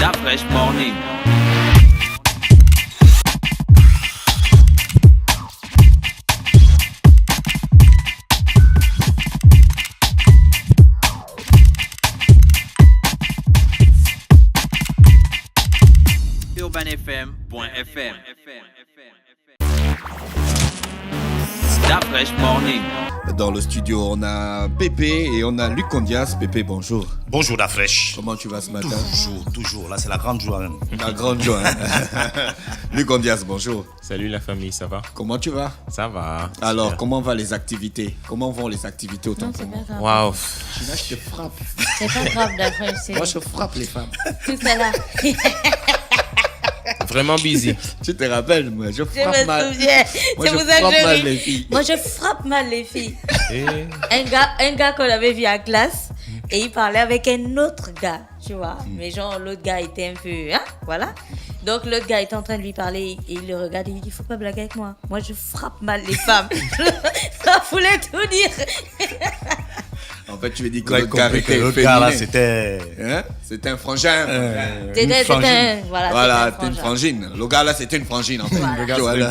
La Fresh Morning. urbanfm.fr. La Fresh Morning. Dans le studio, on a Pépé et on a Luc Condias. Pépé, bonjour. Bonjour la fraîche. Comment tu vas ce matin? Toujours. Là, c'est la grande joie même. La grande joie. Hein? Luc Condias, bonjour. Salut la famille, ça va? Comment tu vas? Ça va. Alors, super. comment vont les activités? Comment vont les activités autant Non, pour c'est moi? pas grave. Waouh. Là, je te frappe. C'est pas grave d'après, c'est Moi, je frappe les femmes. tout ça là. Vraiment busy. Tu te rappelles, moi, je Je frappe me mal. souviens. Moi, C'est je pour ça frappe que mal je les ris. filles. Moi, je frappe mal les filles. Et... Un gars qu'on avait vu à classe et il parlait avec un autre gars, tu vois. Mais genre, l'autre gars était un peu. Hein, voilà. Donc, l'autre gars était en train de lui parler et il le regarde et il dit: il faut pas blaguer avec moi. Moi, je frappe mal les femmes. Ça voulait tout dire. En fait, tu veux dire que Ouais, le gars compris que était l'autre gars là, féminin. c'était. Hein? C'était un frangin. C'était frangine. un. Voilà, Voilà, c'était c'était une un frangine. Le gars là, c'était une frangine en fait. Voilà. Tu vois, là.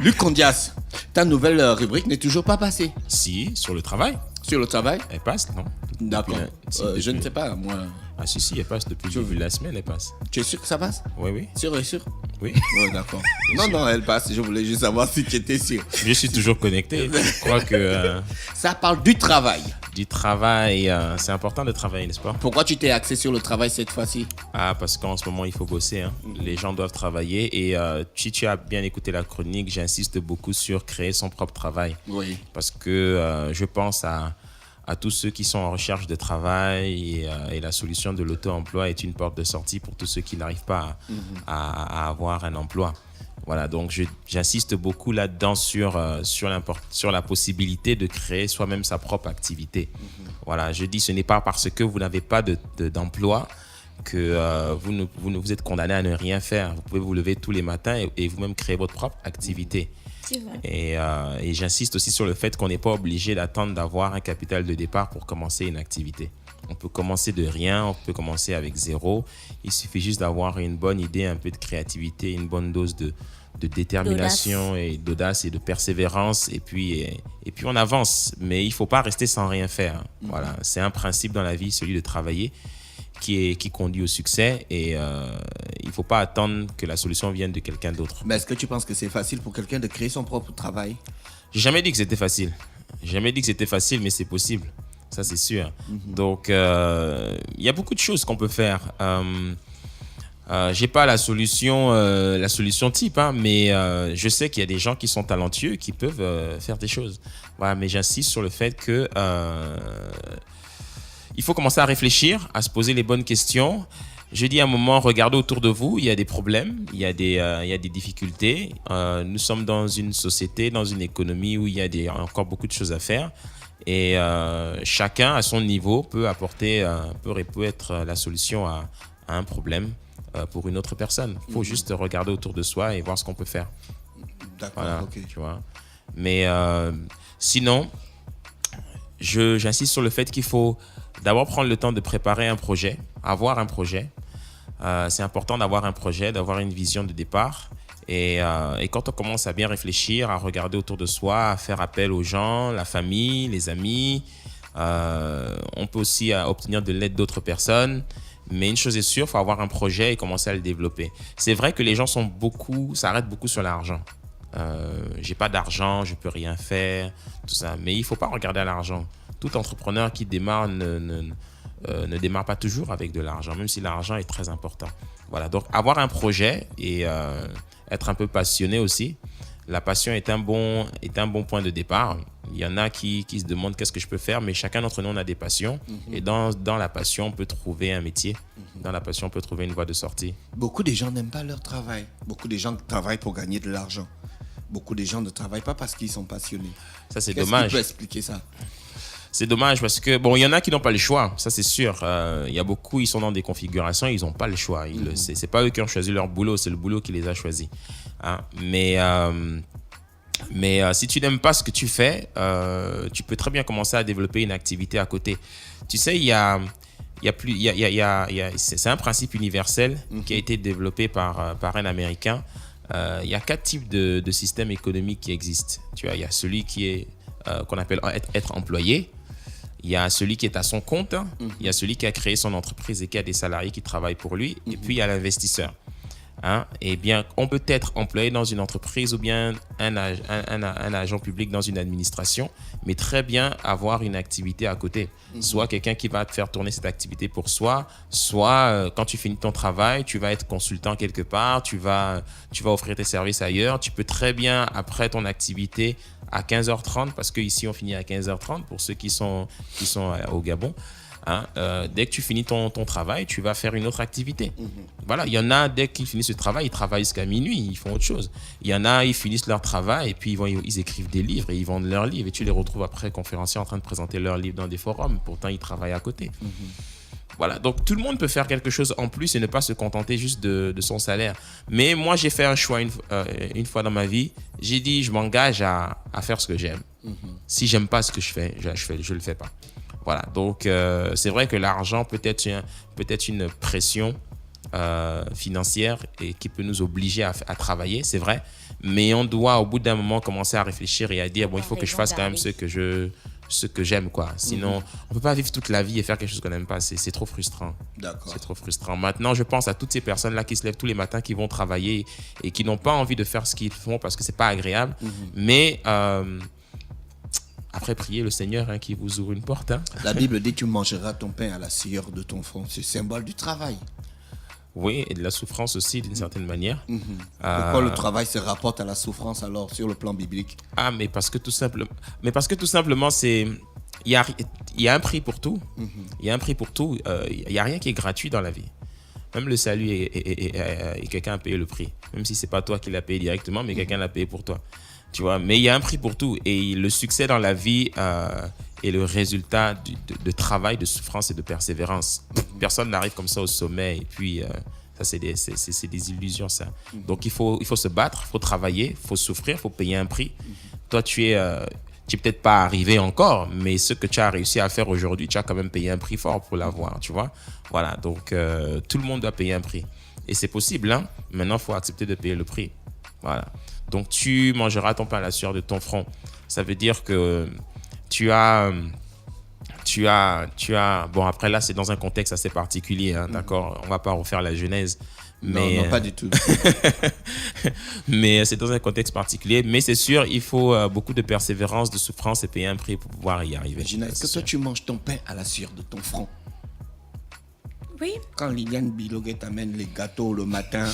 Luc Condias, ta nouvelle rubrique n'est toujours pas passée. Si, sur le travail, Sur le travail? elle passe, non? D'accord. Depuis- Je ne sais pas, moi. Ah si, elle passe depuis le début de la semaine, elle passe. Tu es sûr que ça passe? Oui, oui, Sûr et sûr? oui. Ouais, d'accord. Non, elle passe. Je voulais juste savoir si tu étais sûr. Je suis toujours connecté. Je crois que Ça parle du travail. du travail, c'est important de travailler, n'est-ce pas? Pourquoi tu t'es axé sur le travail cette fois-ci? Ah, parce qu'en ce moment, il faut bosser. Hein. Les gens doivent travailler. Et si tu as bien écouté la chronique, j'insiste beaucoup sur créer son propre travail. Oui. Parce que je pense à tous ceux qui sont en recherche de travail et la solution de l'auto-emploi est une porte de sortie pour tous ceux qui n'arrivent pas à avoir un emploi. Voilà, donc j'insiste beaucoup là-dedans sur la possibilité de créer soi-même sa propre activité. Voilà, je dis ce n'est pas parce que vous n'avez pas d'emploi que vous êtes condamné à ne rien faire. Vous pouvez vous lever tous les matins et vous-même créer votre propre activité. C'est vrai. Et j'insiste aussi sur le fait qu'on n'est pas obligé d'attendre d'avoir un capital de départ pour commencer une activité. On peut commencer de rien, on peut commencer avec zéro. Il suffit juste d'avoir une bonne idée, un peu de créativité, une bonne dose de détermination et d'audace et de persévérance. Et puis on avance. Mais il ne faut pas rester sans rien faire. Voilà, c'est un principe dans la vie, celui de travailler, qui conduit au succès. Et il ne faut pas attendre que la solution vienne de quelqu'un d'autre. Mais est-ce que tu penses que c'est facile pour quelqu'un de créer son propre travail? J'ai jamais dit que c'était facile. J'ai jamais dit que c'était facile, mais c'est possible. Ça, c'est sûr. Donc, il y a beaucoup de choses qu'on peut faire. J'ai pas la solution type, hein, mais je sais qu'il y a des gens qui sont talentueux, qui peuvent faire des choses. Voilà, mais j'insiste sur le fait que il faut commencer à réfléchir, à se poser les bonnes questions. Je dis à un moment, regardez autour de vous, il y a des problèmes, il y a des difficultés. Nous sommes dans une société, dans une économie où il y a encore beaucoup de choses à faire. Et chacun, à son niveau, peut être la solution à un problème pour une autre personne. Il faut juste regarder autour de soi et voir ce qu'on peut faire. D'accord, Voilà, ok. tu vois. Mais sinon, j'insiste sur le fait qu'il faut d'abord prendre le temps de préparer un projet, avoir un projet. C'est important d'avoir un projet, d'avoir une vision de départ. Et quand on commence à bien réfléchir, à regarder autour de soi, à faire appel aux gens, la famille, les amis, on peut aussi obtenir de l'aide d'autres personnes. Mais une chose est sûre, il faut avoir un projet et commencer à le développer. C'est vrai que les gens s'arrêtent beaucoup sur l'argent. J'ai pas d'argent, je peux rien faire, tout ça. Mais il faut pas regarder à l'argent. Tout entrepreneur qui démarre ne démarre pas toujours avec de l'argent, même si l'argent est très important. Voilà, donc avoir un projet et être un peu passionné aussi. La passion est un bon point de départ. Il y en a qui se demandent qu'est-ce que je peux faire, mais chacun d'entre nous, on a des passions. Et dans la passion, on peut trouver un métier. Dans la passion, on peut trouver une voie de sortie. Beaucoup de gens n'aiment pas leur travail. Beaucoup de gens travaillent pour gagner de l'argent. Beaucoup de gens ne travaillent pas parce qu'ils sont passionnés. Ça, c'est Qu'est-ce dommage. qui peut expliquer ça? C'est dommage parce que, bon, il y en a qui n'ont pas le choix, ça c'est sûr. Il y a beaucoup, ils sont dans des configurations, ils n'ont pas le choix. C'est pas eux qui ont choisi leur boulot, c'est le boulot qui les a choisis. Hein? Mais si tu n'aimes pas ce que tu fais, tu peux très bien commencer à développer une activité à côté. Tu sais, il y a c'est un principe universel qui a été développé par un Américain. Il y a 4 types de systèmes économiques qui existent. Tu vois, il y a celui qui est qu'on appelle être employé. Il y a celui qui est à son compte. Il y a celui qui a créé son entreprise et qui a des salariés qui travaillent pour lui. Et puis, il y a l'investisseur. Eh bien, on peut être employé dans une entreprise ou bien un agent public dans une administration, mais très bien avoir une activité à côté. Soit quelqu'un qui va te faire tourner cette activité pour soi, soit quand tu finis ton travail, tu vas être consultant quelque part, tu vas offrir tes services ailleurs. Tu peux très bien, après ton activité, à 15h30, parce qu'ici on finit à 15h30 pour ceux qui sont au Gabon. Dès que tu finis ton travail, tu vas faire une autre activité. Voilà, il y en a, dès qu'ils finissent le travail, ils travaillent jusqu'à minuit, ils font autre chose. Il y en a, ils finissent leur travail et puis ils écrivent des livres et ils vendent leurs livres. Et tu les retrouves après conférenciers en train de présenter leurs livres dans des forums. Pourtant, ils travaillent à côté. Voilà, donc tout le monde peut faire quelque chose en plus et ne pas se contenter juste de son salaire. Mais moi, j'ai fait un choix une fois dans ma vie. J'ai dit, je m'engage à faire ce que j'aime. Si j'aime pas ce que je fais, je le fais pas. Voilà, donc c'est vrai que l'argent peut être une pression financière et qui peut nous obliger à travailler, c'est vrai. Mais on doit au bout d'un moment commencer à réfléchir et à dire, bon, il faut que je fasse quand même ce que j'aime, quoi. Sinon, on peut pas vivre toute la vie et faire quelque chose qu'on n'aime pas. C'est trop frustrant. D'accord. C'est trop frustrant. Maintenant, je pense à toutes ces personnes-là qui se lèvent tous les matins, qui vont travailler et qui n'ont pas envie de faire ce qu'ils font parce que c'est pas agréable. Mais après, priez le Seigneur qui vous ouvre une porte. La Bible dit que tu mangeras ton pain à la sueur de ton front. C'est symbole du travail. Oui, et de la souffrance aussi, d'une certaine manière. Pourquoi le travail se rapporte à la souffrance alors sur le plan biblique? Mais parce que tout simplement, il y a un prix pour tout. Il y a un prix pour tout. Il y a rien qui est gratuit dans la vie. Même le salut et quelqu'un a payé le prix. Même si c'est pas toi qui l'as payé directement, mais quelqu'un l'a payé pour toi. Tu vois, mais il y a un prix pour tout. Et le succès dans la vie est le résultat de travail, de souffrance et de persévérance. Personne n'arrive comme ça au sommet. Et puis, ça, c'est des illusions, ça. Donc, il faut se battre, il faut travailler, il faut souffrir, il faut payer un prix. Toi, tu es peut-être pas arrivé encore, mais ce que tu as réussi à faire aujourd'hui, tu as quand même payé un prix fort pour l'avoir, tu vois. Voilà, donc tout le monde doit payer un prix. Et c'est possible, hein. Maintenant, il faut accepter de payer le prix. Voilà. Donc, tu mangeras ton pain à la sueur de ton front. Ça veut dire que tu as... Bon, après, là, c'est dans un contexte assez particulier, hein, d'accord? On ne va pas refaire la Genèse. Mais, non, pas du tout. Mais c'est dans un contexte particulier. Mais c'est sûr, il faut beaucoup de persévérance, de souffrance et payer un prix pour pouvoir y arriver. Gina, est-ce que toi, tu manges ton pain à la sueur de ton front? Oui. Quand Liliane Biloguet t'amène les gâteaux le matin,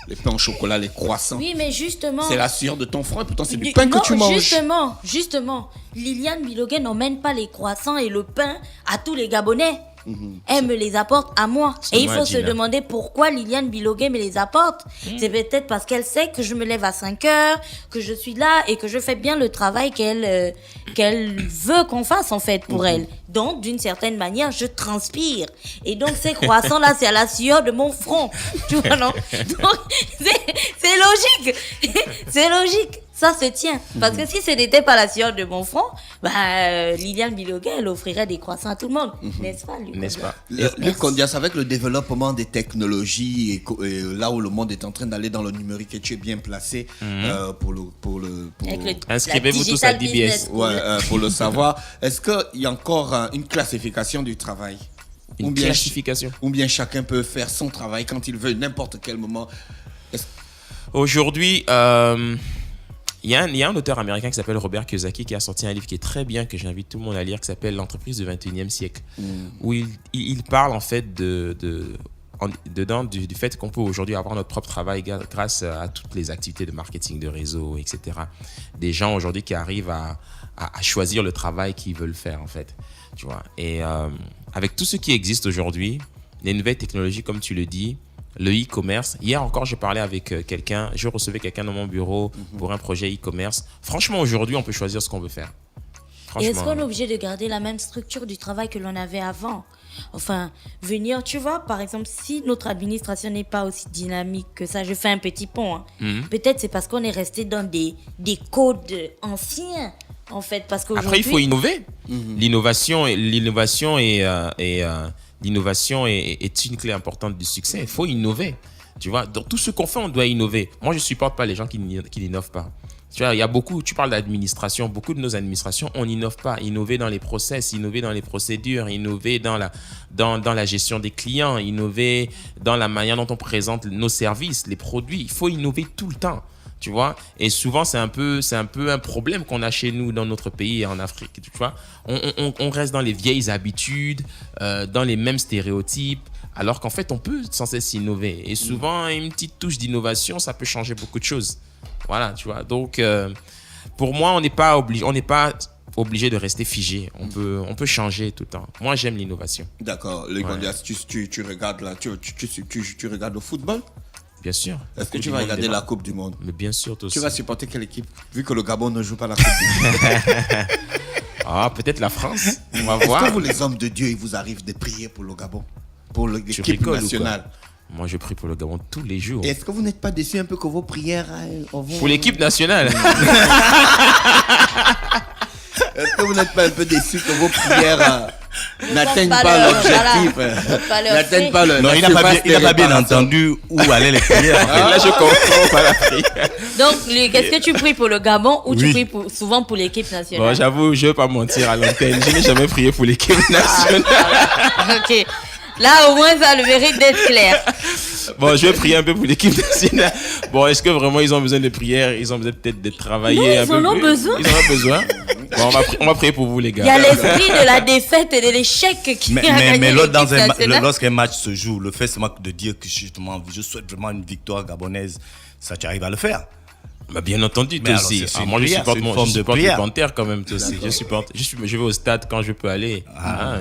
les pains au chocolat, les croissants. Oui, mais justement... C'est la suure de ton front et pourtant c'est du pain que tu manges. Justement. Liliane Biloguet n'emmène pas les croissants et le pain à tous les Gabonais. Elle me les apporte à moi. Et il faut se demander pourquoi Liliane Biloguet me les apporte. C'est peut-être parce qu'elle sait que je me lève à 5 heures, que je suis là et que je fais bien le travail qu'elle veut qu'on fasse en fait pour elle. Donc, d'une certaine manière, je transpire. Et donc, ces croissants-là, c'est à la sueur de mon front. Tu vois, non? Donc, c'est logique. C'est logique. Ça se tient. Parce que si ce n'était pas la sueur de mon front, Liliane Biloguet, elle offrirait des croissants à tout le monde. N'est-ce pas, Luc? N'est-ce pas? Luc Condias, avec le développement des technologies et là où le monde est en train d'aller dans le numérique, et tu es bien placé inscrivez-vous tous à DBS. Pour le savoir. Est-ce qu'il y a encore une classification du travail? Classification. Ou bien chacun peut faire son travail quand il veut, n'importe quel moment? Aujourd'hui, il y a un auteur américain qui s'appelle Robert Kiyosaki qui a sorti un livre qui est très bien, que j'invite tout le monde à lire, qui s'appelle L'entreprise du 21e siècle, où il parle en fait dedans du fait qu'on peut aujourd'hui avoir notre propre travail grâce à toutes les activités de marketing, de réseau, etc. Des gens aujourd'hui qui arrivent à choisir le travail qu'ils veulent faire en fait, tu vois. Et avec tout ce qui existe aujourd'hui, les nouvelles technologies comme tu le dis, le e-commerce. Hier encore, je parlais avec je recevais quelqu'un dans mon bureau pour un projet e-commerce. Franchement, aujourd'hui, on peut choisir ce qu'on veut faire. Et est-ce qu'on est obligé de garder la même structure du travail que l'on avait avant? Enfin, venir, tu vois, par exemple, si notre administration n'est pas aussi dynamique que ça, je fais un petit pont, hein. Peut-être c'est parce qu'on est resté dans des codes anciens, en fait. Parce qu'aujourd'hui... Après, il faut innover. L'innovation est l'innovation est une clé importante du succès. Il faut innover. Tu vois, dans tout ce qu'on fait, on doit innover. Moi, je ne supporte pas les gens qui n'innovent pas. Tu vois, il y a beaucoup, tu parles d'administration, beaucoup de nos administrations, on n'innove pas. Innover dans les process, innover dans les procédures, innover dans la gestion des clients, innover dans la manière dont on présente nos services, les produits. Il faut innover tout le temps. Tu vois, et souvent c'est un peu un problème qu'on a chez nous dans notre pays et en Afrique. Tu vois, on reste dans les vieilles habitudes, dans les mêmes stéréotypes, alors qu'en fait on peut sans cesse innover. Et souvent une petite touche d'innovation, ça peut changer beaucoup de choses. Voilà, tu vois. Donc pour moi, on n'est pas obligé de rester figé. On peut changer tout le temps. Moi, j'aime l'innovation. D'accord. Le Gondias, tu regardes là, tu regardes le football? Bien sûr. Est-ce que tu vas regarder la Coupe du Monde? Mais bien sûr, aussi. Tu vas supporter quelle équipe? Vu que le Gabon ne joue pas la Coupe du Monde. Peut-être la France. On va Est-ce voir. que vous, les hommes de Dieu, il vous arrive de prier pour le Gabon? Pour l'équipe nationale? Moi, je prie pour le Gabon tous les jours. Et est-ce que vous n'êtes pas déçu un peu que vos prières... Pour l'équipe nationale? Est-ce que vous n'êtes pas un peu déçu que vos prières n'atteignent pas l'objectif? N'atteignent pas le... Non, il n'a pas bien entendu où allaient les prières. Là, je comprends pas la prière. Donc, Luc, est-ce que tu pries pour le Gabon ou tu pries souvent pour l'équipe nationale? Bon, j'avoue, je ne vais pas mentir à l'antenne. Je n'ai jamais prié pour l'équipe nationale. Ok. Là, au moins, ça a le mérite d'être clair. Bon, je vais prier un peu pour l'équipe nationale. Bon, est-ce que vraiment ils ont besoin de prières? Ils ont besoin peut-être de travailler un peu plus. Ils en ont besoin. Ils en ont besoin. Bon, on va prier pour vous, les gars. Il y a l'esprit de la défaite et de l'échec qui a gagné Mais l'équipe lorsqu'un match se joue, le fait seulement de dire que justement, je souhaite vraiment une victoire gabonaise, ça, tu arrives à le faire. Bah, bien entendu, toi Mais alors, aussi. c'est une Moi, je prière, supporte c'est une forme de les prière. Panthères quand même, toi aussi. Je vais au stade quand je peux aller.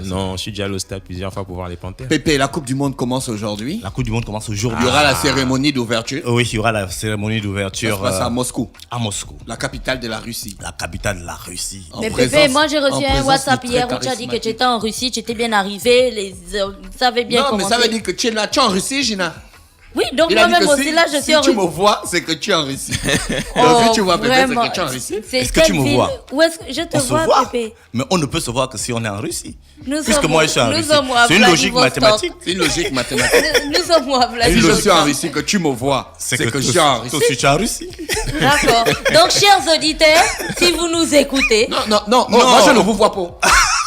Non, je suis déjà allé au stade plusieurs fois pour voir les Panthères. Pépé, la Coupe du Monde commence aujourd'hui. La Coupe du Monde commence aujourd'hui. Il y aura la cérémonie d'ouverture. Oui, il y aura la cérémonie Ça d'ouverture se passe à Moscou, à Moscou, la capitale de la Russie. la capitale de la Russie. En Mais présence- Pépé, moi j'ai en reçu un présence WhatsApp du hier très où tu as dit que tu charismatique. étais en Russie, tu étais bien arrivé, tu savais bien Non, comment. mais ça veut dire que tu es là, tu es en Russie, Gina. Oui, donc Il a dit moi-même que aussi là, je si suis en tu me Russie. vois, c'est que tu es en Russie. Oh, Donc si tu vois Pépé, c'est vraiment. que tu es en Russie. C'est Est-ce que tu quelle me ville? vois? Où est-ce que je te On se vois, voit, Pépé? mais on ne peut se voir que si on est en Russie. Nous Puisque sommes- moi, je suis en nous Russie. sommes à C'est une logique Vladivostok. mathématique. C'est une logique mathématique. Nous sommes à Si Vladivostok. je suis en Russie, que tu me vois, c'est que je suis en toi Russie. aussi, tu es en Russie. D'accord. Donc, chers auditeurs, si vous nous écoutez, Non, moi je ne vous vois pas.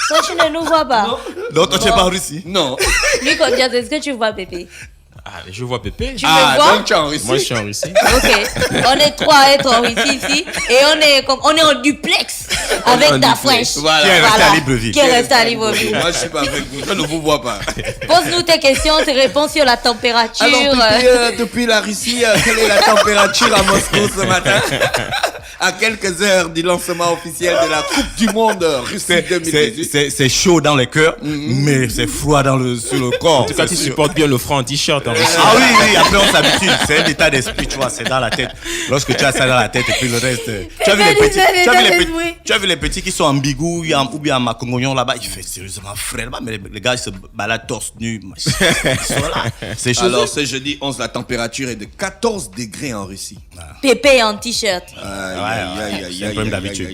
toi tu ne nous vois pas. Donc, toi, tu n'es pas en Russie. Non. Luc, on dit, est-ce que tu vois Pépé? Je vois Pépé. Tu me vois? donc tu es en Russie. Moi, je suis en Russie. Ok. On est trois à être en Russie ici et on est en duplex avec en Da duplex. Fresh. Voilà. Qui est resté à Libreville. Qui est resté à Libreville. Moi je suis pas avec vous, je ne vous vois pas. Pose-nous tes questions, tes réponses sur la température. Alors Pépé, depuis la Russie, quelle est la température à Moscou ce matin? À quelques heures du lancement officiel de la Coupe du Monde Russie 2018. C'est chaud dans les cœurs, mais c'est froid sur le corps. En tout cas, tu c'est sûr. supportes bien le franc en t-shirt en Russie. Ah oui, après on s'habitue. C'est un état d'esprit, tu vois, c'est dans la tête. Lorsque tu as ça dans la tête et puis le reste. Tu as vu les petits, tu as vu les petits qui sont en bigou ou bien en macongognon là-bas, il fait sérieusement frais là-bas, mais les gars ils se baladent torse nu. Ils sont là. C'est chaud. Alors ce jeudi 11, la température est de 14 degrés en Russie. Pépé en t-shirt. C'est un problème d'habitude.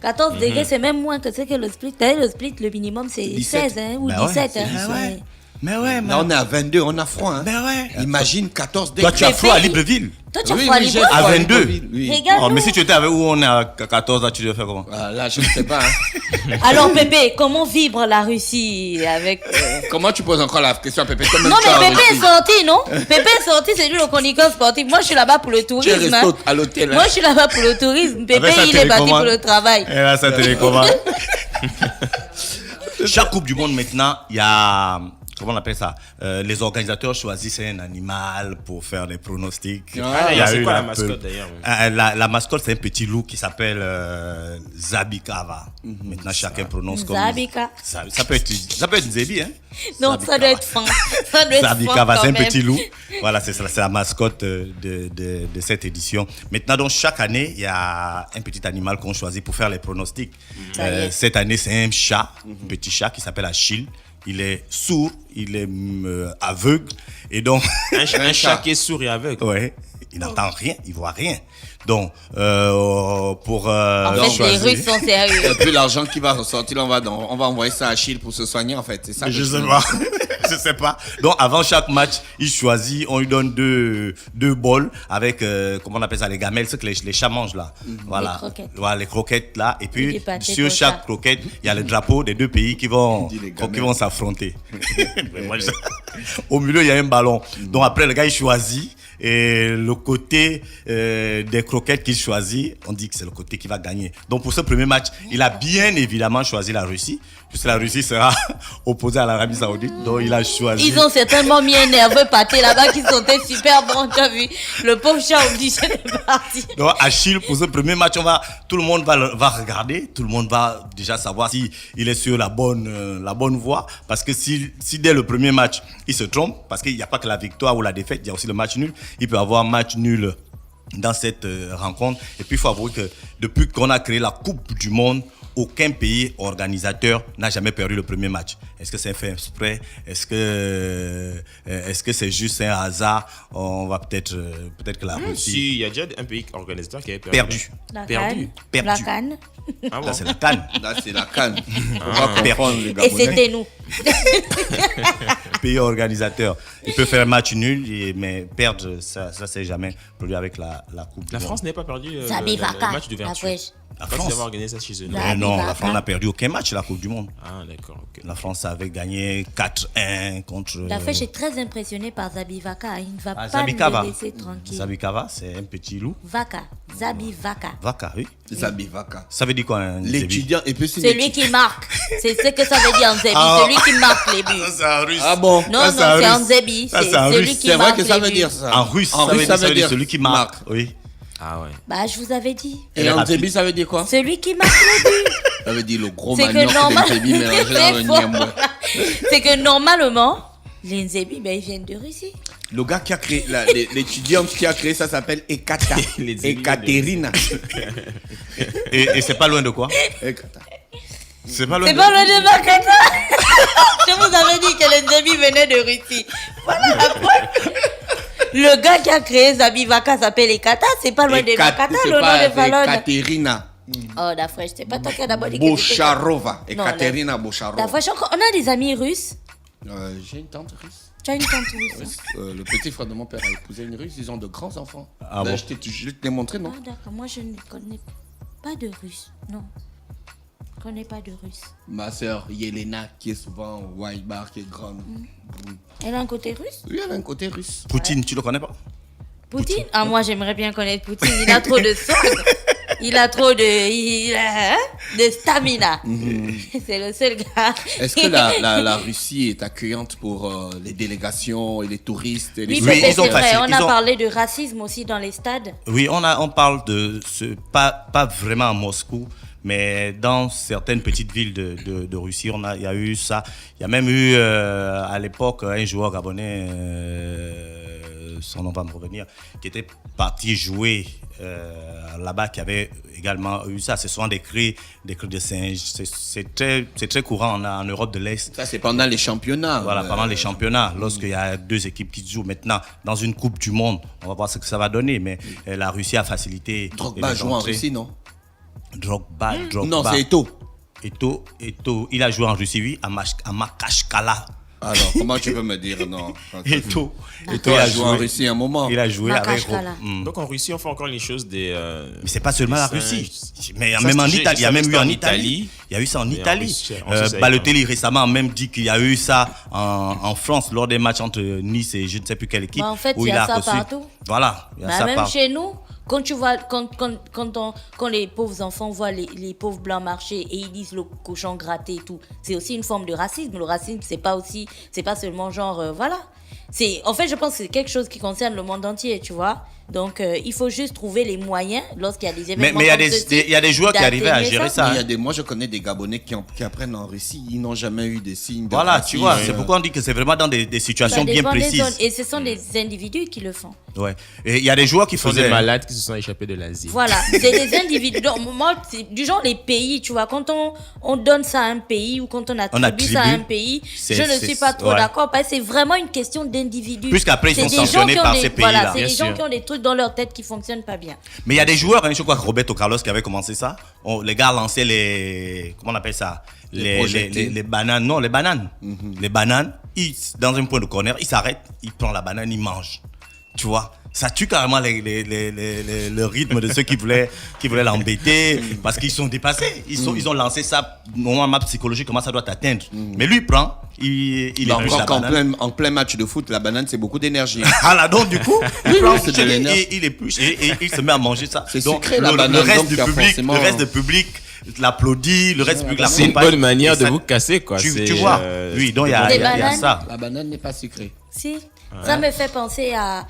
14 degrés, c'est même moins que ce que le split. T'as vu, le split, le minimum, c'est 17. 16 hein, ou Ben ouais, 17. c'est hein. 17. Ouais. Mais ouais, Là on est à 22, on a froid. Hein. Ben ouais. Imagine 14 degrés. Toi tu as Pépé, froid à Libreville. Toi, tu as Oui, froid à oui, j'ai Libreville. froid À 22. Libreville, oui. Regarde. Oh, mais si tu étais avec où on est à 14 là, tu devais faire comment? Ah, là je ne sais pas. Hein. Alors, Pépé, comment vibre la Russie avec. Comment tu poses encore la question à Pépé? Toi-même, Non, tu es en mais Pépé est Russie. sorti, non? Pépé est sorti, c'est lui le chroniqueur sportif. Moi, je suis là-bas pour le Tu es tourisme. resté hein. à l'hôtel. hein. Moi, je suis là-bas pour le tourisme. Pépé, Avec sa il est parti pour télécommande. le travail. Et là, ça télécommande. Chaque Coupe du Monde maintenant, il y a. Comment on appelle ça? Les organisateurs choisissent un animal pour faire des pronostics. Ah, Il y a c'est eu quoi la peu- mascotte, d'ailleurs? La mascotte, c'est un petit loup qui s'appelle Zabikava. Maintenant, chacun prononce comme. Zabika. Ça peut être Zébi, hein? Non, ça doit être fin. Ça doit être fin. Zabikava, quand c'est un même. petit loup. Voilà, c'est la mascotte de cette édition. Maintenant, donc, chaque année, il y a un petit animal qu'on choisit pour faire les pronostics. Ça y est. Cette année, c'est un chat, un petit chat qui s'appelle Achille. Il est sourd, il est aveugle. Et donc, Un chat qui est sourd et aveugle. ouais. Il n'entend rien, il voit rien. Donc, pour... En fait, les Russes sont sérieux. Et puis l'argent qui va ressortir, on va envoyer ça à Achille pour se soigner, en fait. C'est ça. Je sais pas. Je sais pas. Donc, avant chaque match, il choisit, on lui donne deux bols avec, comment on appelle ça, les gamelles, ce que les chats mangent là. Voilà. Les croquettes. Voilà, les croquettes là. Et puis, des pâtés sur pour chaque ça. croquette, il y a le drapeau des deux pays qui vont s'affronter. Au milieu, il y a un ballon. Donc, après, le gars, il choisit. Et le côté des croquettes qu'il choisit, on dit que c'est le côté qui va gagner. Donc pour ce premier match, il a bien évidemment choisi la Russie, puisque la Russie sera opposée à l'Arabie Saoudite. Donc il a choisi. Ils ont certainement mis un nerveux pâté là-bas qui sentait super bon, tu as vu. Le pauvre chat obligé de partir. Donc Achille, pour ce premier match, tout le monde va regarder, tout le monde va déjà savoir si il est sur la bonne voie, parce que si dès le premier match il se trompe, parce qu'il n'y a pas que la victoire ou la défaite, il y a aussi le match nul. Il peut avoir match nul dans cette rencontre. Et puis, il faut avouer que depuis qu'on a créé la Coupe du Monde, aucun pays organisateur n'a jamais perdu le premier match. Est-ce que c'est fait exprès? Est-ce que c'est juste un hasard? On va peut-être que la Russie... Si, il y a déjà un pays organisateur qui a perdu. La Perdu. canne. La canne. Ah bon? Là, c'est la canne. Là, c'est la canne. On va comprendre les Et Gabonais. c'était nous. Pays organisateur. Il peut faire un match nul, mais perdre, ça c'est jamais produit avec la Coupe du La Monde. France n'est pas perdu le Zabivaka. match d'ouverture. La fraîche. La Parce France. qu'ils avaient organisé ça chez eux. non? La- Mais non, Zabivaka. la France n'a perdu aucun match la Coupe du Monde. Ah, d'accord. ok. La France avait gagné 4-1 contre... La fraîche est très impressionnée par Zabivaka. Il ne va pas Zabikava. nous laisser tranquille. Zabikava, c'est un petit loup. Vaka. Zabivaka. Vaka, oui. Zabivaka. Ça veut dire quoi, un Zébi? L'étudiant, et puis c'est Celui qui marque. C'est ce que ça veut dire en Zébi. Ah. Celui qui marque les buts. c'est en russe. Ah bon? Non, Ça, non, c'est en c'est en russe. Zébi. Ça, C'est c'est en celui russe. qui C'est vrai marque que ça les veut buts. dire ça. En russe, En ça russe, veut dire celui qui marque. Oui. Ah ouais. Bah, je vous avais dit. Et en Zébi, ça veut dire quoi? Celui qui marque les buts. Ça veut dire le gros C'est manioc que normal. de Zébi mélangé dans le C'est faux. niambo. C'est que normalement, les Nzébi, ben, ils viennent de Russie. Le gars qui a créé, l'étudiante qui a créé ça s'appelle Ekata. Les Zébi, Ekaterina. Et c'est pas loin de quoi? Ekata. C'est pas loin C'est de... pas loin de Makata. Je vous avais dit que les Nzébi venaient de Russie. Voilà la preuve. Le gars qui a créé Zabivaka s'appelle Ekata. C'est pas loin de Makata, C'est le nom pas de Fallon. Ekaterina Oh, la fraîche, c'est pas toi qui as d'abord dit que c'était ça. Bocharova. Non, Ekaterina La Bocharova. fraîche, on a des amis russes. J'ai une tante russe. Tu as une tante russe. Le petit frère de mon père a épousé une russe. Ils ont de grands enfants. Ah Là, bon? je t'ai montré, non? Ah, d'accord. Moi, je ne connais pas de russe. Non. Je ne connais pas de russe. Ma sœur Yelena, qui est souvent au White Bar, qui est grande. Elle a un côté russe? Oui, elle a un côté russe. Poutine, tu le connais pas? Poutine? Ah, moi, j'aimerais bien connaître Poutine. Il a trop de swag. Il a trop de stamina. C'est le seul gars. Est-ce que la Russie est accueillante pour les délégations et les touristes et les... Oui, Oui, peut-être ils ont c'est vrai. passé- On ils a ont- parlé de racisme aussi dans les stades. Oui, on parle de ce, pas vraiment à Moscou, mais dans certaines petites villes de Russie, il y a eu ça. Il y a même eu à l'époque un joueur gabonais, son nom va me revenir, qui était parti jouer là-bas, qui avait également eu ça. Ce sont des cris de singes. C'est très courant en Europe de l'Est. Ça, c'est pendant les championnats. Voilà, pendant les championnats, lorsqu'il y a deux équipes qui jouent maintenant dans une Coupe du Monde, on va voir ce que ça va donner, mais la Russie a facilité. Drogba les joue en entrées. Russie, non? Drogba. Non, c'est Eto'o. Eto'o, il a joué en Russie, oui, à Makashkala. Alors, comment tu peux me dire non? Eto'o, Eto'o a joué en Russie un moment. Il a joué avec... Makashkala. Donc en Russie, on fait encore les choses des. Mais c'est pas seulement la des Russie. singes. Mais Ça, même en j'ai- Italie, il y a je même savais eu en que Italie. Il y a eu ça en Mais en Italie. Russie, on sait ça, Balotelli récemment a même dit qu'il y a eu ça en France lors des matchs entre Nice et je ne sais plus quelle équipe. Bah, en fait, où il y a a ça reçu- partout. Voilà, il y a Bah, ça même partout. chez nous, quand tu vois, quand les pauvres enfants voient les pauvres blancs marcher et ils disent le cochon gratté et tout, c'est aussi une forme de racisme. Le racisme, c'est pas seulement genre, voilà. En fait, je pense que c'est quelque chose qui concerne le monde entier, tu vois. Donc, il faut juste trouver les moyens lorsqu'il y a des événements. Mais il y a comme des- ceci, il y a des joueurs qui arrivaient à d'atténuer gérer ça. Il y a des, moi, je connais des Gabonais qui apprennent en Russie. Ils n'ont jamais eu des signes de Voilà, racisme. tu vois, c'est pourquoi on dit que c'est vraiment dans des situations Ça bien dépend des précises. zones. Et ce sont des individus qui le font. Ouais. Et il y a des joueurs qui Ce sont des faisaient. malades qui se sont échappés de l'Asie. Voilà, c'est des individus. Donc, moi, c'est du genre les pays, tu vois, quand on donne ça à un pays ou quand on attribue ça à un pays, je ne suis pas trop d'accord parce que c'est vraiment une question d'individus. Puisqu'après, ils sont C'est des gens sanctionnés qui ont par des- ces pays-là. Voilà, c'est Bien des gens sûr. qui ont des trucs dans leur tête qui fonctionnent pas bien. Mais il y a des joueurs, hein, je crois que Roberto Carlos qui avait commencé ça. Les gars lançaient les. Comment on appelle ça? Les bananes. Non, les bananes. Les bananes, dans un point de corner, il s'arrête, il prend la banane, il mange. Tu vois? Ça tue carrément le rythme de ceux qui voulaient l'embêter parce qu'ils sont dépassés. Ils ont lancé ça, normalement psychologique, comment ça doit t'atteindre. Mais lui, il prend, il épluche la Encore banane. en plein match de foot, la banane, c'est beaucoup d'énergie. Ah là, donc du coup, il prend, c'est de l'énergie. et il épluche et il se met à manger ça. C'est Donc, sucré, la banane, le reste donc du il y a public, forcément- le reste du public l'applaudit, le reste du public C'est une l'accompagne. bonne manière Et de ça- vous casser, quoi. Tu C'est, vois, oui, donc il y a Des il y a bananes. ça. La banane n'est pas sucrée. Si, ça me fait penser à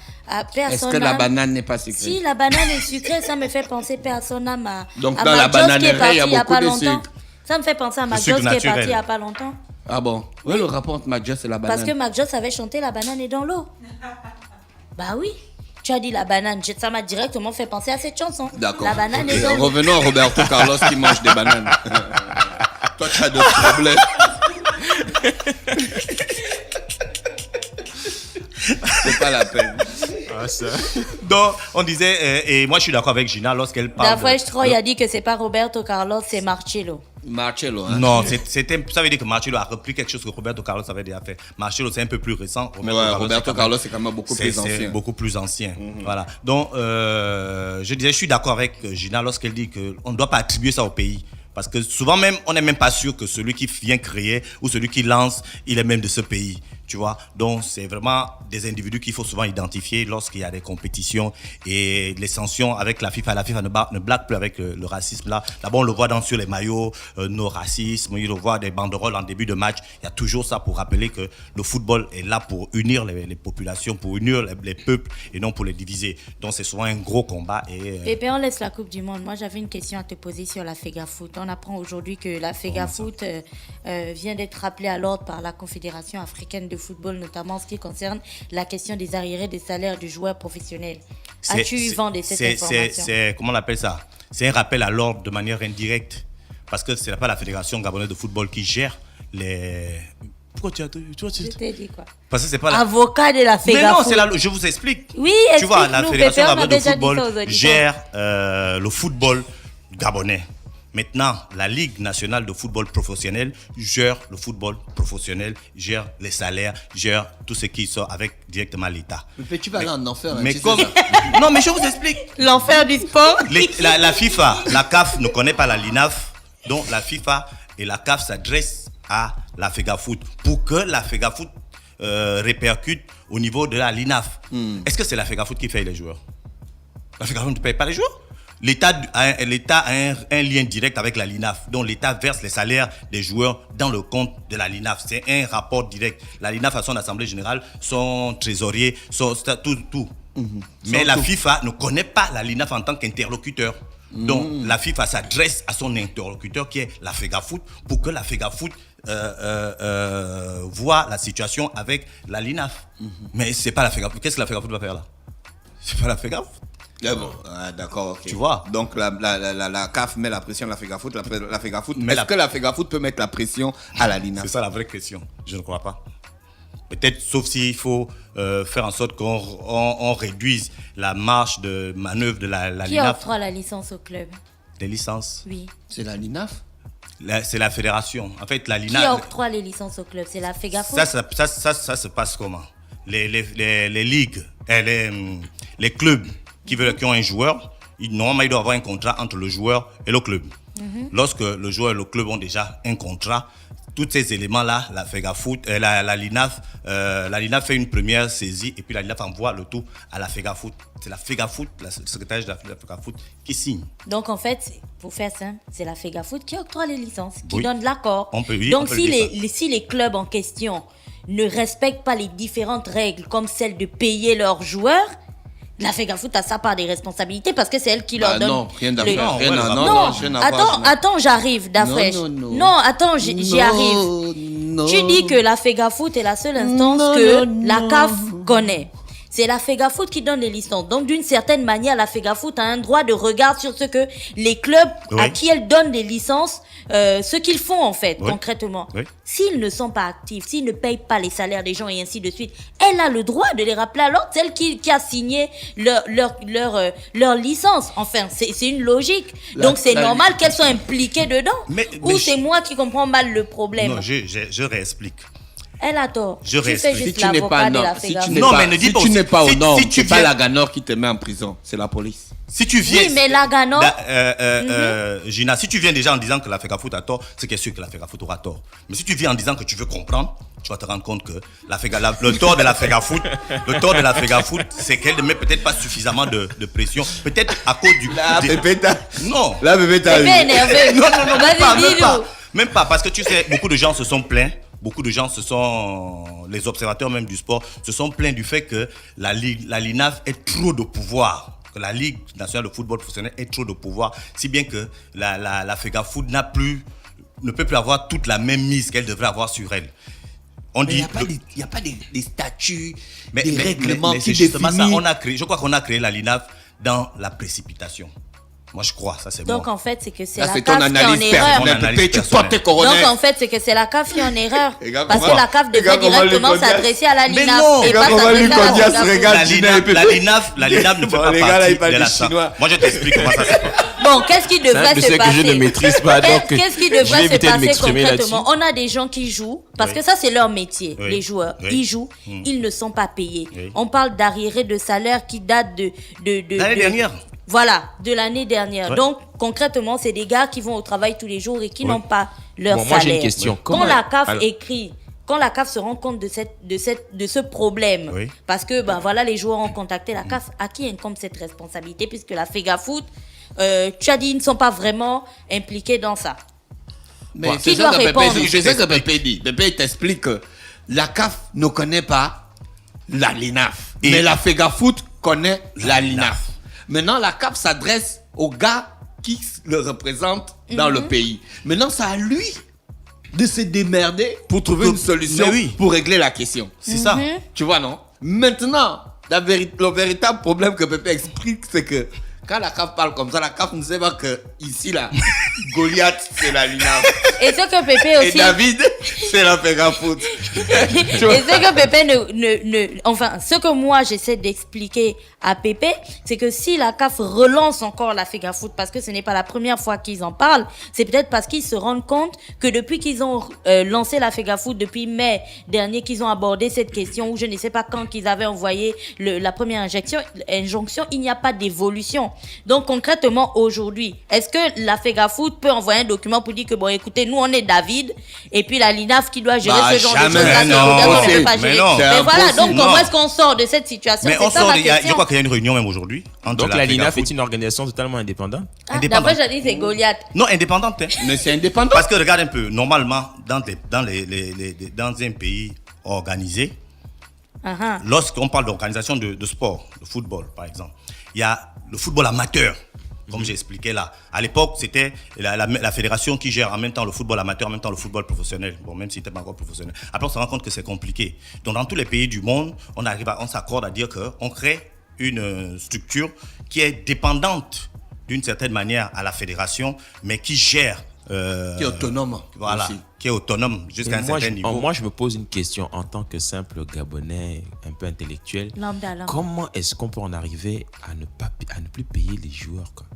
personne. Est-ce que la banane n'est pas sucrée? Si, la banane est sucrée, ça me fait penser personne à Donc, à dans la Mac Joss qui est bananerie, parti il y a il y a beaucoup pas de longtemps. sucre. Ça me fait penser à Mac sucre Joss qui est naturel. parti il y a pas longtemps. Ah bon? Oui, le rapport entre Mac Joss et la banane. Parce que Mac Joss avait chanté La banane est dans l'eau. Bah oui. Tu as dit la banane, ça m'a directement fait penser à cette chanson. D'accord. La banane Ok, est dans l'eau. revenons à Roberto Carlos qui mange des bananes. Toi, tu as d'autres problèmes. C'est pas la peine. Ah, ça. Donc, on disait, et moi je suis d'accord avec Gina lorsqu'elle parle. D'après Troy a dit que c'est pas Roberto Carlos, c'est Marcello. Marcello, hein? Non, ça veut dire que Marcello a repris quelque chose que Roberto Carlos avait déjà fait. Marcello, c'est un peu plus récent. Roberto Carlos, c'est quand même beaucoup plus c'est ancien. beaucoup plus ancien. Voilà. Donc, je disais, je suis d'accord avec Gina lorsqu'elle dit qu'on ne doit pas attribuer ça au pays. Parce que souvent même, on n'est même pas sûr que celui qui vient créer ou celui qui lance, il est même de ce pays. Tu vois, donc c'est vraiment des individus qu'il faut souvent identifier lorsqu'il y a des compétitions et les sanctions avec la FIFA. La FIFA ne blague plus avec le racisme là. D'abord, on le voit sur les maillots, nos racismes, il le voit des banderoles en début de match. Il y a toujours ça pour rappeler que le football est là pour unir les populations, pour unir les peuples et non pour les diviser. Donc c'est souvent un gros combat. Et puis on laisse la Coupe du Monde. Moi j'avais une question à te poser sur la FEGAFOOT. On apprend aujourd'hui que la FEGAFOOT vient d'être rappelée à l'ordre par la Confédération africaine de football, notamment en ce qui concerne la question des arriérés des salaires du joueur professionnel. As-tu vendu cette information? Comment on appelle ça? C'est un rappel à l'ordre de manière indirecte. Parce que ce n'est pas la Fédération gabonaise de football qui gère les... Pourquoi tu Je t'ai dit quoi? Parce que c'est pas la... Avocat de la Mais non, FEGAFOOT. je vous explique. Oui, tu vois, la explique-nous, Fédération Pépé, on a gabonaise de déjà dit ça aux football auditeurs. gère le football gabonais. Maintenant, la Ligue nationale de football professionnel gère le football professionnel, gère les salaires, gère tout ce qui sort avec directement l'État. Mais tu vas aller en enfer. Mais tu sais comme... ça. Non, mais je vous explique. L'enfer du sport. La FIFA, la CAF ne connaît pas la LINAF, donc la FIFA et la CAF s'adressent à la FEGAFOOT pour que la FEGAFOOT répercute au niveau de la LINAF. Est-ce que c'est la FEGAFOOT qui paye les joueurs? La FEGAFOOT ne paye pas les joueurs. L'État a un lien direct avec la LINAF. Donc l'État verse les salaires des joueurs dans le compte de la LINAF. C'est un rapport direct. La LINAF a son assemblée générale, son trésorier, tout. Mais la FIFA ne connaît pas la LINAF en tant qu'interlocuteur. Donc la FIFA s'adresse à son interlocuteur qui est la FEGAFOOT pour que la FEGAFOOT voit la situation avec la LINAF. Mais c'est pas la FEGAFOOT. Qu'est-ce que la FEGAFOOT va faire là? C'est pas la FEGAFOOT. Ah bon, d'accord, ok. Tu vois. Donc la CAF met la pression à la FEGAFOOT. La FEGAFOOT. Mais Est-ce que la FEGAFOOT peut mettre la pression à la LINAF? C'est ça la vraie question. Je ne crois pas. Peut-être, sauf s'il faut faire en sorte qu'on réduise la marge de manœuvre de la Qui LINAF. octroie la licence au club? Des licences. Oui. C'est la LINAF? C'est la fédération. En fait, la Qui LINAF. octroie les licences au club? C'est la FEGAFOOT? Ça se passe comment? Les ligues, les clubs qui ont un joueur, normalement, il doit avoir un contrat entre le joueur et le club. Lorsque le joueur et le club ont déjà un contrat, tous ces éléments-là, la FEGAFOOT, la LINAF fait une première saisie et puis la LINAF envoie le tout à la FEGAFOOT. C'est la FEGAFOOT, le secrétaire de la FEGAFOOT qui signe. Donc en fait, pour faire simple, c'est la FEGAFOOT qui octroie les licences, qui Oui. donne l'accord. On peut- oui, Donc on peut si dire si les clubs en question ne respectent pas les différentes règles comme celle de payer leurs joueurs, la FEGAFOOT a sa part des responsabilités parce que c'est elle qui leur donne... Non, rien à le- voir. Non, attends, j'arrive, Dafresh. Non, attends, j'y arrive. Tu dis que la FEGAFOOT est la seule instance que la CAF connaît. c'est la FEGAFOOT qui donne les licences. Donc, d'une certaine manière, la FEGAFOOT a un droit de regard sur ce que les clubs à qui elle donne les licences, ce qu'ils font en fait, concrètement. Oui. S'ils ne sont pas actifs, s'ils ne payent pas les salaires des gens et ainsi de suite, elle a le droit de les rappeler à l'ordre, celle qui a signé leur licence. Enfin, c'est une logique. Donc, c'est normal qu'elles soient impliquées dedans. Ou c'est moi qui comprends mal le problème. Non, je réexplique. Elle a tort. Je réexplique. Si tu n'es pas au nord, c'est pas la Ganor qui te met en prison, c'est la police. Si tu viens, oui, mais la Ganor. Gina, si tu viens déjà en disant que la FEGAFOOT a tort, c'est qu'il est sûr que la FEGAFOOT aura tort. Mais si tu viens en disant que tu veux comprendre, tu vas te rendre compte que le tort de la FEGAFOOT, c'est qu'elle ne met peut-être pas suffisamment de pression. Peut-être à cause du. Non. Là, bébé, t'as eu. Énervé. Non, même pas, parce que tu sais, beaucoup de gens se sont plaints. Beaucoup de gens les observateurs même du sport, se sont plaints du fait que la LINAF ait trop de pouvoir, que la Ligue nationale de football professionnel ait trop de pouvoir, si bien que la FEGAFOOT ne peut plus avoir toute la même mise qu'elle devrait avoir sur elle. On dit, il n'y a pas des statuts, des règlements qui définissent. Je crois qu'on a créé la LINAF dans la précipitation. Moi, je crois, ça c'est bon. Donc, en fait, c'est que c'est la CAF qui est en erreur. Donc, en fait, c'est que c'est la CAF qui est en erreur. Parce que la CAF devrait directement s'adresser à la LINAF et pas s'adresser à la LINAF ne fait pas partie de la CAF. Moi, je t'explique comment ça se passe. Bon, qu'est-ce qui devrait se passer? Je ne maîtrise pas, donc qu'est-ce qui devrait se passer concrètement? On a des gens qui jouent, parce que ça, c'est leur métier, les joueurs. Ils jouent, ils ne sont pas payés. On parle d'arriérés de salaire qui datent de l'année dernière. Voilà, de l'année dernière. Ouais. Donc, concrètement, c'est des gars qui vont au travail tous les jours et qui n'ont pas leur salaire. Moi, j'ai une question. Quand la CAF quand la CAF se rend compte de ce problème, parce que voilà, les joueurs ont contacté la CAF, à qui incombe cette responsabilité, puisque la FEGAFOOT, tu as dit, ils ne sont pas vraiment impliqués dans ça. Mais c'est ça que Pépé, je sais que Pépé dit. Pépé t'explique que la CAF ne connaît pas la LINAF, mais la FEGAFOOT connaît la LINAF. Maintenant, la CAF s'adresse aux gars qui le représentent dans le pays. Maintenant, c'est à lui de se démerder pour trouver une solution pour régler la question. C'est ça. Tu vois, non? Maintenant, le véritable problème que Pépé explique, c'est que quand la CAF parle comme ça, la CAF ne sait pas que ici, là, Goliath, c'est la LINAF. Et ce que Pépé aussi... Et David, c'est la FEGAFOOT. Et ce que Pépé enfin, ce que moi, j'essaie d'expliquer à Pépé, c'est que si la CAF relance encore la FEGAFOOT, parce que ce n'est pas la première fois qu'ils en parlent, c'est peut-être parce qu'ils se rendent compte que depuis qu'ils ont lancé la FEGAFOOT, depuis mai dernier, qu'ils ont abordé cette question, ou je ne sais pas quand qu'ils avaient envoyé la première injonction, il n'y a pas d'évolution. Donc concrètement aujourd'hui, est-ce que la FEGAFOOT peut envoyer un document pour dire que bon écoutez, nous on est David et puis la LINAF qui doit gérer ce genre de choses là, on ne peut pas gérer. Mais voilà, donc comment est-ce qu'on sort de cette situation? Mais on sort, je crois qu'il y a une réunion même aujourd'hui. Donc la LINAF est une organisation totalement indépendante. D'après j'ai dit c'est Goliath. Non, indépendante. Mais c'est indépendant. Parce que regarde un peu, normalement dans un pays organisé, lorsqu'on parle d'organisation de sport, de football par exemple, il y a le football amateur, comme j'ai expliqué là. À l'époque, c'était la fédération qui gère en même temps le football amateur, en même temps le football professionnel. Bon, même si c'était pas encore professionnel. Après, on se rend compte que c'est compliqué. Donc, dans tous les pays du monde, on s'accorde à dire qu'on crée une structure qui est dépendante d'une certaine manière à la fédération, mais qui gère. Qui est autonome. Voilà. Aussi. Qui est autonome jusqu'à un certain niveau. Moi, je me pose une question en tant que simple Gabonais, un peu intellectuel. Lambda. Comment est-ce qu'on peut en arriver à ne plus payer les joueurs, quoi?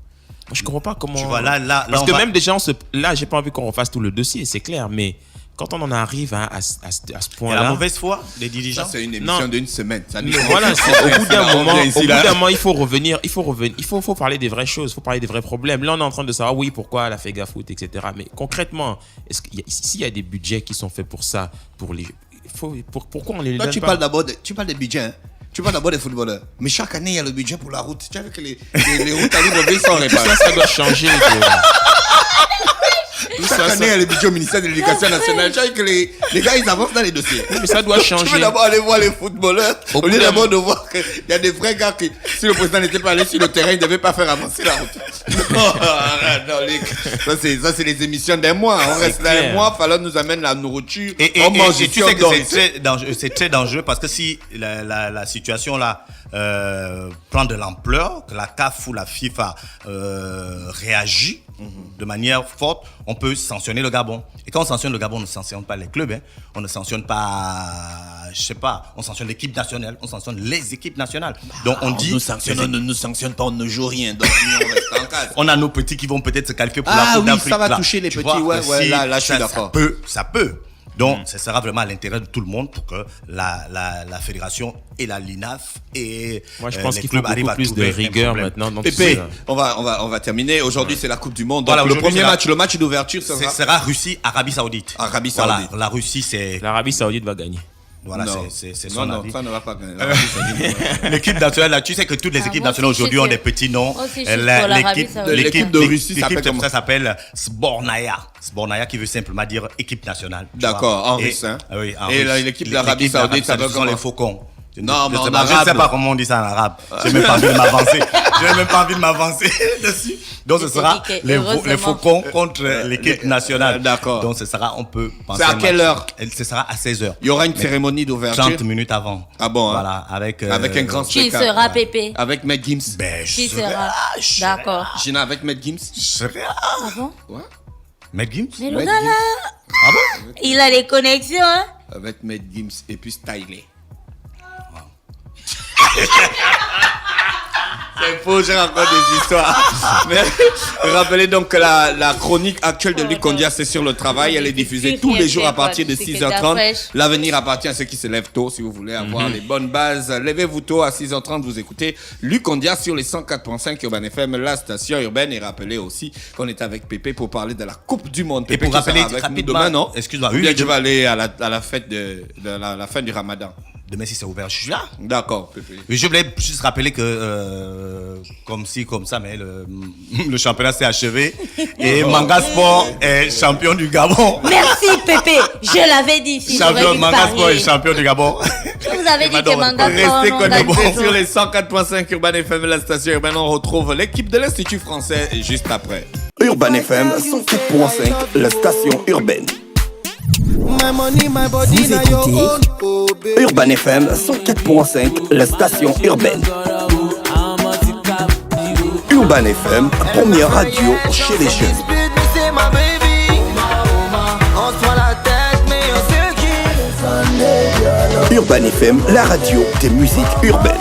Moi, je comprends pas comment. Tu vois, là, parce que même des gens là, j'ai pas envie qu'on refasse tout le dossier, c'est clair, mais quand on en arrive à ce point-là. La mauvaise foi des dirigeants. Ça, c'est une émission d'une semaine. Ça voilà, au bout d'un moment, il faut revenir, il faut parler des vraies choses, il faut parler des vrais problèmes. Là, on est en train de savoir, oui, pourquoi la FEGAFOOT, etc. Mais concrètement, s'il y a des budgets qui sont faits pour ça, pourquoi on les donne pas? Tu parles des budgets, hein. Tu parles d'abord des footballeurs. Mais chaque année, il y a le budget pour la route. Tu as vu que les routes à Libreville sont réparées. Ça doit changer. Chaque année, il y a le budget au ministère de l'Éducation nationale. Je sais que les gars, ils avancent dans les dossiers. Mais ça doit Tu veux changer. d'abord aller voir les footballeurs. Au lieu d'abord de voir qu'il y a des vrais gars qui, si le président n'était pas allé sur le terrain, il ne devait pas faire avancer la route. Ça, c'est les émissions d'un mois. On reste là un mois, Fallon nous amène la nourriture. On mange et tu sais que c'est très dangereux parce que si la situation là prend de l'ampleur, que la CAF ou la FIFA réagit de manière forte, on peut sanctionner le Gabon. Et quand on sanctionne le Gabon, on ne sanctionne pas les clubs, hein. On ne sanctionne pas, je sais pas, on sanctionne l'équipe nationale, on sanctionne les équipes nationales. Donc on dit, on ne nous sanctionne pas, on ne joue rien. Donc on reste en case. on a nos petits qui vont peut-être se qualifier pour la Coupe d'Afrique. Ça va là. toucher les Tu petits, vois, là, je suis d'accord. Ça peut. Donc, ce sera vraiment à l'intérêt de tout le monde pour que la fédération et la LINAF et Moi, je pense les qu'il faut clubs arrivent beaucoup à plus de trouver un rigueur problème. maintenant. Dans Pépé, tout ça. on va terminer. Aujourd'hui, c'est la Coupe du Monde. Donc, Voilà, le aujourd'hui, premier c'est match, le match d'ouverture Ce sera. sera Russie-Arabie Saoudite. Arabie Saoudite. Voilà, la Russie, c'est L'Arabie Saoudite va gagner. voilà, Non. c'est Non, son avis. ça ne va pas gagner. L'équipe nationale, là, tu sais que toutes les équipes moi nationales aussi, aujourd'hui je ont sais. des petits noms. Moi aussi, je suis pour l'Arabie Saoudite. L'équipe de Russie s'appelle comment? ça s'appelle Sbornaya. Sbornaya qui veut simplement dire équipe nationale. tu D'accord, vois. en Et- russe, hein. Oui, en Et russe. l'équipe d'Arabie Saoudite, ça veut ce sont comment? les faucons. Non, mais en je arabe. sais pas comment on dit ça en arabe. J'ai même pas envie de m'avancer. J'ai même pas envie de m'avancer dessus. Donc ce Je sera t'ai dit que les heureusement. faucons contre l'équipe nationale. D'accord. Donc ce sera, on peut penser. C'est à un quelle match. heure? Ce sera à 16h. Il y aura une cérémonie d'ouverture. 30 minutes avant. Ah bon, hein? Voilà, avec Avec un grand Qui spectacle. sera Pépé? Avec Matt Gims. Ben, je Qui serai sera? là, je serai là. D'accord. Gina, avec Matt Gims. Je serai là. Ah bon? Ouais. Matt Gims? Mais le Matt gars Gims. là, Ah bon? il a des connexions, hein? Avec Matt Gims et puis stylé. C'est faux, j'ai encore des histoires. Mais rappelez donc que la chronique actuelle de Luc Condia, c'est sur le travail. Elle est diffusée tous les jours à partir de 6h30. L'avenir appartient à ceux qui se lèvent tôt. Si vous voulez avoir les bonnes bases, levez-vous tôt à 6h30. Vous écoutez Luc Condia sur les 104.5 Urban FM, la station urbaine. Et rappelez aussi qu'on est avec Pépé pour parler de la Coupe du Monde. Et Pépé pour qui sera rappeler avec nous rapidement, demain, non? excuse-moi, Ou oui, bien oui, tu vas aller à la fête de la fin du Ramadan. Demain, si c'est ouvert, je suis là. D'accord, Pépé. Mais je voulais juste rappeler que, comme ci, comme ça, mais le championnat s'est achevé. Et Manga Sport est champion du Gabon. Merci Pépé, je l'avais dit. Si Champion, Manga Sport est champion du Gabon. Je vous avais dit que Manga Restez Sport. connectés sur les 104.5 Urban FM, la station urbaine. On retrouve l'équipe de l'Institut français juste après. Urban FM 104.5, la station urbaine. Vous écoutez Urban FM 104.5, la station urbaine. Urban FM, première radio chez les jeunes. Urban FM, la radio des musiques urbaines.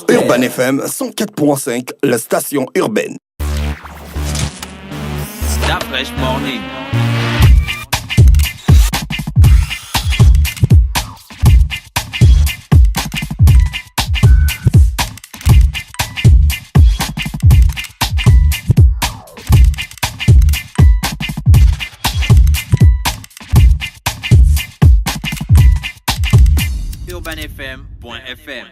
Urban FM 104.5, la station urbaine. Stop Fresh Morning. urbanfm.fm